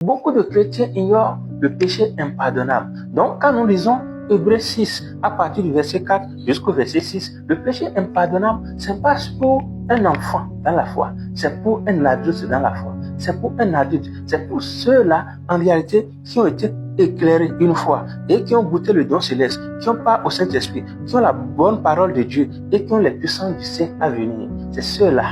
Beaucoup de chrétiens ignorent le péché impardonnable. Donc, quand nous lisons Hébreux 6, à partir du verset 4 jusqu'au verset 6, le péché impardonnable, c'est pas pour un enfant dans la foi, c'est pour un adulte dans la foi, c'est pour un adulte, c'est pour ceux-là, en réalité, qui ont été éclairés une fois et qui ont goûté le don céleste, qui ont part au Saint-Esprit, qui ont la bonne parole de Dieu et qui ont les puissances du siècle à venir. C'est ceux-là.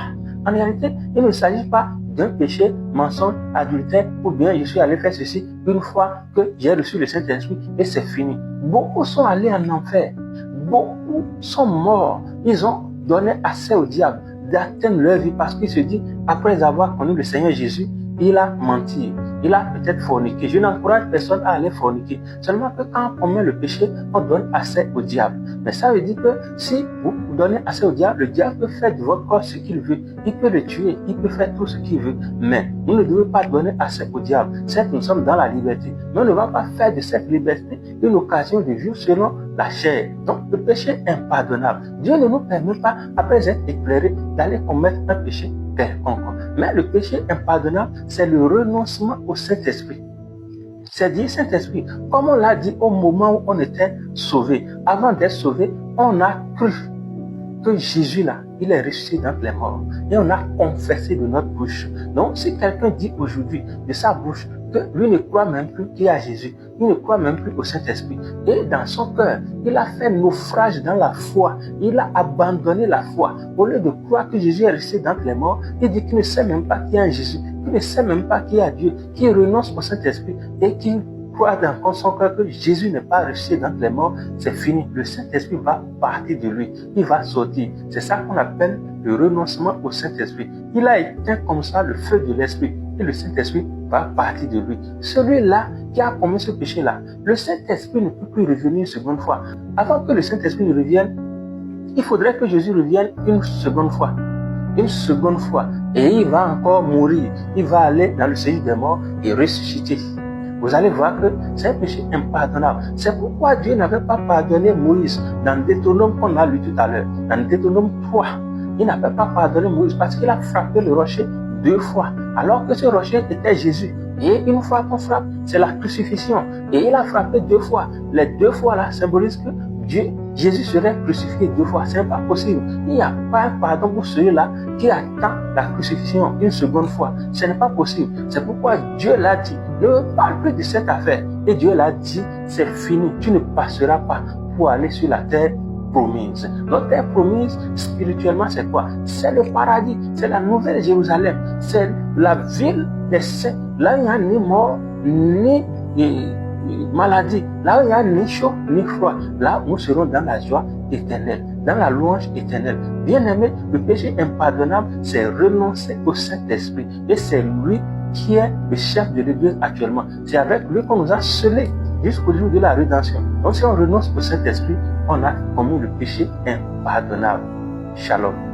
En réalité, il ne s'agit pas d'un péché, mensonge, adultère, ou bien je suis allé faire ceci une fois que j'ai reçu le Saint-Esprit et c'est fini. Beaucoup sont allés en enfer. Beaucoup sont morts. Ils ont donné accès au diable d'atteindre leur vie parce qu'ils se disent, après avoir connu le Seigneur Jésus, il a menti, il a peut-être forniqué. Je n'encourage personne à aller forniquer. Seulement que quand on commet le péché, on donne accès au diable. Mais ça veut dire que si vous donnez accès au diable, le diable peut faire de votre corps ce qu'il veut. Il peut le tuer, il peut faire tout ce qu'il veut. Mais nous ne devons pas donner accès au diable. Certes, nous sommes dans la liberté. Mais on ne va pas faire de cette liberté une occasion de vivre selon la chair. Donc, le péché est impardonnable. Dieu ne nous permet pas, après être éclairé, d'aller commettre un péché quelconque. Mais le péché impardonnable, c'est le renoncement au Saint-Esprit. C'est dire Saint-Esprit, comme on l'a dit au moment où on était sauvé. Avant d'être sauvé, on a cru que Jésus là, il est ressuscité d'entre les morts. Et on a confessé de notre bouche. Donc, si quelqu'un dit aujourd'hui de sa bouche que lui ne croit même plus qu'il y a Jésus, il ne croit même plus au Saint-Esprit, et dans son cœur, il a fait naufrage dans la foi, il a abandonné la foi. Au lieu de croire que Jésus est ressuscité d'entre les morts, il dit qu'il ne sait même pas qu'il y a un Jésus, qu'il ne sait même pas qu'il y a Dieu, qu'il renonce au Saint-Esprit et qu'il croit dans son cœur que Jésus n'est pas ressuscité d'entre les morts, c'est fini. Le Saint-Esprit va partir de lui, il va sortir. C'est ça qu'on appelle le renoncement au Saint-Esprit. Il a éteint comme ça le feu de l'Esprit et le Saint-Esprit va partir de lui. Celui-là qui a commis ce péché-là, le Saint-Esprit ne peut plus revenir une seconde fois. Avant que le Saint-Esprit ne revienne, il faudrait que Jésus revienne une seconde fois. Une seconde fois. Et il va encore mourir. Il va aller dans le séjour des morts et ressusciter. Vous allez voir que c'est un péché impardonnable. C'est pourquoi Dieu n'avait pas pardonné Moïse dans Deutéronome qu'on a lu tout à l'heure. Dans Deutéronome 3, il n'avait pas pardonné Moïse parce qu'il a frappé le rocher 2 fois. Alors que ce rocher était Jésus. Et une fois qu'on frappe, c'est la crucifixion. Et il a frappé 2 fois. Les 2 fois là symbolisent que Jésus serait crucifié 2 fois. Ce n'est pas possible. Il n'y a pas un pardon pour celui-là qui attend la crucifixion une seconde fois. Ce n'est pas possible. C'est pourquoi Dieu l'a dit. Ne parle plus de cette affaire. Et Dieu l'a dit, c'est fini. Tu ne passeras pas pour aller sur la terre promise. La terre promise, spirituellement, c'est quoi? C'est le paradis. C'est la nouvelle Jérusalem. C'est la ville des saints. Là, il n'y a ni mort, ni maladie. Là, il n'y a ni chaud, ni froid. Là, nous serons dans la joie éternelle, dans la louange éternelle. Bien aimé, le péché impardonnable, c'est renoncer au Saint-Esprit. Et c'est lui qui est le chef de l'Église actuellement. C'est avec lui qu'on nous a scellés jusqu'au jour de la rédemption. Donc si on renonce au Saint-Esprit, on a commis le péché impardonnable. Shalom.